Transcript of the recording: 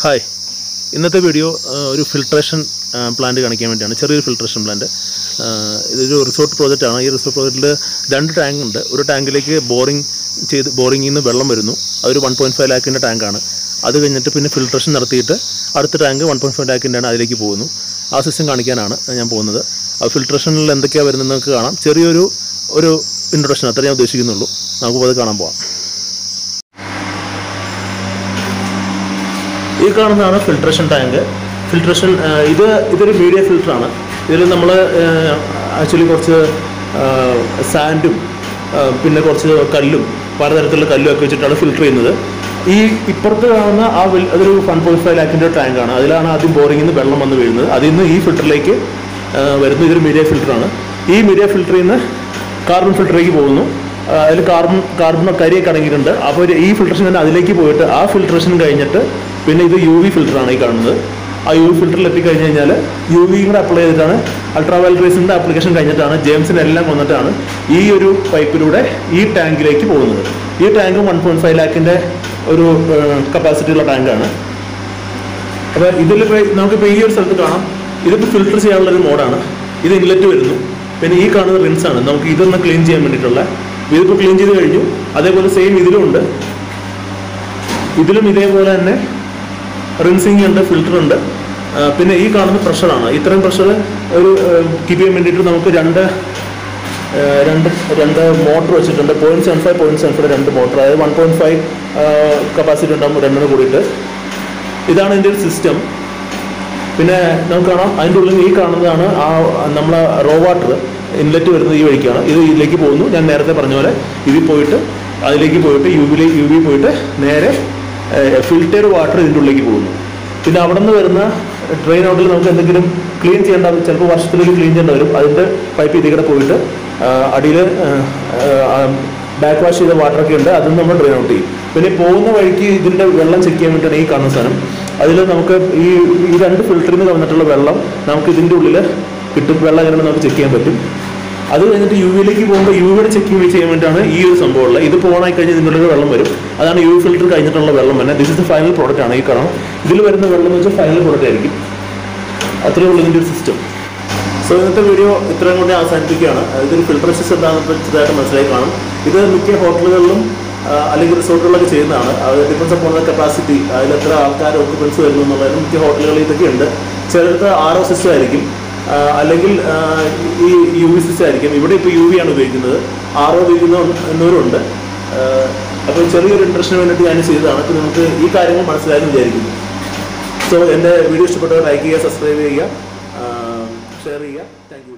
Hi, ഇന്നത്തെ video ഒരു filtration plant കാണിക്കാൻ വേണ്ടിയാണ്. ചെറിയൊരു ഫിൽട്രേഷൻ പ്ലാന്റ്. ഇതൊരു റിസോർട്ട് പ്രോജക്റ്റാണ്. ഈ റിസോർട്ട് പ്രോജക്റ്റിൽ 2 ടാങ്ക് ഉണ്ട്. ഒരു ടാങ്കിലേക്ക് ബോറിങ്ങിൽ നിന്ന് വെള്ളം വരുന്നു. അതൊരു 1.5 ലാക്കിൻ്റെ ടാങ്കാണ്. അത് കഴിഞ്ഞിട്ട് പിന്നെ ഫിൽട്രേഷൻ നടത്തിയിട്ട് അടുത്ത ടാങ്ക് 1.5 ലാക്കിൻ്റെയാണ്, അതിലേക്ക് പോകുന്നു. ആ സിസ്റ്റം കാണിക്കാനാണ് ഞാൻ പോകുന്നത്. ആ ഫിൽട്രേഷനിൽ എന്തൊക്കെയാണ് വരുന്നത് നമുക്ക് കാണാം. ചെറിയൊരു ഇൻട്രൊഡക്ഷൻ അത്ര ഞാൻ ഉദ്ദേശിക്കുന്നുള്ളൂ. നമുക്കത് കാണാൻ പോകാം. ഈ കാണുന്നതാണ് ഫിൽട്രേഷൻ ടാങ്ക്. ഫിൽട്രേഷൻ ഇതൊരു മീഡിയ ഫിൽറ്ററാണ്. ഇതിൽ നമ്മൾ ആക്ച്വലി കുറച്ച് സാൻഡും പിന്നെ കുറച്ച് കല്ലും പലതരത്തിലുള്ള കല്ലും ഒക്കെ വെച്ചിട്ടാണ് ഫിൽറ്റർ ചെയ്യുന്നത്. ഈ ഇപ്പുറത്ത് കാണുന്ന അതൊരു 1.5 ലാക്കിൻ്റെ ടാങ്കാണ്. അതിലാണ് ആദ്യം ബോറിങ്ങിൽ നിന്ന് വെള്ളം വന്ന് വീഴുന്നത്. അതിൽ നിന്ന് ഈ ഫിൽറ്ററിലേക്ക് വരുന്ന ഇതൊരു മീഡിയ ഫിൽറ്ററാണ്. ഈ മീഡിയ ഫിൽറ്ററിൽ നിന്ന് കാർബൺ ഫിൽറ്ററിലേക്ക് പോകുന്നു. അതിൽ കാർബൺ കരിയൊക്കെ അടങ്ങിയിട്ടുണ്ട്. അപ്പോൾ ഈ ഫിൽട്രേഷൻ തന്നെ അതിലേക്ക് പോയിട്ട് ആ ഫിൽട്രേഷൻ കഴിഞ്ഞിട്ട് പിന്നെ ഇത് UV ഫിൽറ്ററാണ് ഈ കാണുന്നത്. ആ UV ഫിൽറ്ററിൽ എത്തിക്കഴിഞ്ഞ് കഴിഞ്ഞാൽ UV കൂടെ അപ്ലൈ ചെയ്തിട്ടാണ്, അൾട്രാവയലറ്റ് റേസിൻ്റെ ആപ്ലിക്കേഷൻ കഴിഞ്ഞിട്ടാണ് ജെയിംസിനെല്ലാം വന്നിട്ടാണ് ഈ ഒരു പൈപ്പിലൂടെ ഈ ടാങ്കിലേക്ക് പോകുന്നത്. ഈ ടാങ്ക് 1.5 ലാക്കിൻ്റെ ഒരു കപ്പാസിറ്റിയുള്ള ടാങ്കാണ്. അപ്പോൾ ഇതിലിപ്പോൾ നമുക്കിപ്പോൾ ഈ ഒരു സ്ഥലത്ത് കാണാം. ഇതിപ്പോൾ ഫിൽറ്റർ ചെയ്യാനുള്ളൊരു മോഡാണ്. ഇത് ഇൻലെറ്റ് വരുന്നു. പിന്നെ ഈ കാണുന്ന റിൻസാണ് നമുക്ക് ഇതൊന്ന് ക്ലീൻ ചെയ്യാൻ വേണ്ടിയിട്ടുള്ള. ഇതിപ്പോൾ ക്ലീൻ ചെയ്ത് കഴിഞ്ഞു. അതേപോലെ സെയിം ഇതിലും ഉണ്ട്. ഇതിലും ഇതേപോലെ തന്നെ റിൻസിങ് ഉണ്ട്, ഫിൽറ്റർ ഉണ്ട്. പിന്നെ ഈ കാണുന്ന പ്രഷറാണ്. ഇത്രയും പ്രഷർ ഒരു കീപ്പ് ചെയ്യാൻ വേണ്ടിയിട്ട് നമുക്ക് രണ്ട് മോട്ടർ വെച്ചിട്ടുണ്ട്. 0.75 2 മോട്ടർ, അതായത് 1.5 കപ്പാസിറ്റി ഉണ്ടാകും രണ്ടിനും കൂടിയിട്ട്. ഇതാണ് ഇതിൻ്റെ ഒരു സിസ്റ്റം. പിന്നെ നമുക്ക് കാണാം അതിൻ്റെ ഉള്ളിൽ ഈ കാണുന്നതാണ് നമ്മളെ റോ വാട്ടർ ഇൻലെറ്റ് വരുന്നത് ഈ വഴിക്കാണ്. ഇത് ഇതിലേക്ക് പോകുന്നു. ഞാൻ നേരത്തെ പറഞ്ഞ പോലെ ഇതിൽ പോയിട്ട് അതിലേക്ക് പോയിട്ട് UV പോയിട്ട് നേരെ ഫിൽറ്റർ വാട്ടർ ഇതിൻ്റെ ഉള്ളിലേക്ക് പോകുന്നു. പിന്നെ അവിടെ നിന്ന് വരുന്ന ഡ്രെയിൻ ഔട്ടിൽ നമുക്ക് എന്തെങ്കിലും ക്ലീൻ ചെയ്യേണ്ട, ചിലപ്പോൾ വർഷത്തിലേക്ക് ക്ലീൻ ചെയ്യേണ്ടി വരും. അതിൻ്റെ പൈപ്പ് ഇതിൽ കൂടെ പോയിട്ട് അടിയിൽ ബാക്ക് വാഷ് ചെയ്ത വാട്ടറൊക്കെ ഉണ്ട്, അതും നമ്മൾ ഡ്രെയിൻ ഔട്ട് ചെയ്യും. പിന്നെ പോകുന്ന വഴിക്ക് ഇതിൻ്റെ വെള്ളം ചെക്ക് ചെയ്യാൻ വേണ്ടിയിട്ടാണ് ഈ കാണുന്ന സാധനം. അതിൽ നമുക്ക് ഈ 2 ഫിൽറ്ററിൽ നിന്ന് വന്നിട്ടുള്ള വെള്ളം നമുക്ക് ഇതിൻ്റെ ഉള്ളിൽ കിട്ടും. വെള്ളം എങ്ങനെ നമുക്ക് ചെക്ക് ചെയ്യാൻ പറ്റും. അത് കഴിഞ്ഞിട്ട് UVയിലേക്ക് പോകുമ്പോൾ UVയുടെ ചെക്കിങ് ചെയ്യാൻ വേണ്ടിയിട്ടാണ് ഈ ഒരു സംഭവമുള്ളത്. ഇത് പോകണമായി കഴിഞ്ഞാൽ ഇതിൻ്റെ ഉള്ളിൽ വെള്ളം വരും. അതാണ് UV ഫിൽറ്റർ കഴിഞ്ഞിട്ടുള്ള വെള്ളം തന്നെ. This is the final product ആണ് ഈ കാണാം. ഇതിൽ വരുന്ന വെള്ളം എന്ന് വെച്ചാൽ ഫൈനൽ പ്രോഡക്റ്റ് ആയിരിക്കും. അത്രയേ ഉള്ളൂ ഇതിൻ്റെ ഒരു സിസ്റ്റം. സോ ഇന്നത്തെ വീഡിയോ ഇത്രയും കൊണ്ട് അവസാനിപ്പിക്കുകയാണ്. ഇതൊരു ഫിൽട്ടർ സിസ്റ്റം എന്താണെന്ന് ചെറുതായിട്ട് മനസ്സിലായി കാണും. ഇത് മിക്ക ഹോട്ടലുകളിലും അല്ലെങ്കിൽ റിസോർട്ടുകളിലൊക്കെ ചെയ്യുന്നതാണ്. അത് ഡിപ്പെൻസ് അപ്പോൺ ദ കപ്പാസിറ്റി, അതിലെത്ര ആൾക്കാർ ഓക്യുപ്പൻസ് വരുന്നു എന്നുള്ളതിന് മിക്ക ഹോട്ടലുകളിൽ ഇതൊക്കെ ഉണ്ട്. ചിലർക്ക് RO സിസ്റ്റം ആയിരിക്കും, അല്ലെങ്കിൽ ഈ UV സിസ്റ്റം ആയിരിക്കും. ഇവിടെ ഇപ്പോൾ UV ആണ് ഉപയോഗിക്കുന്നത്. RO ഉപയോഗിക്കുന്നവരുണ്ട്. അപ്പോൾ ചെറിയൊരു ഇൻട്രസ്റ്റിന് വേണ്ടിയിട്ട് ഞാൻ ചെയ്തതാണ്. അപ്പോൾ നമുക്ക് ഈ കാര്യങ്ങൾ മനസ്സിലായെന്ന് വിചാരിക്കുന്നു. സോ എൻ്റെ വീഡിയോ ഇഷ്ടപ്പെട്ടവർ ലൈക്ക് ചെയ്യുക, സബ്സ്ക്രൈബ് ചെയ്യുക, ഷെയർ ചെയ്യുക. Thank you.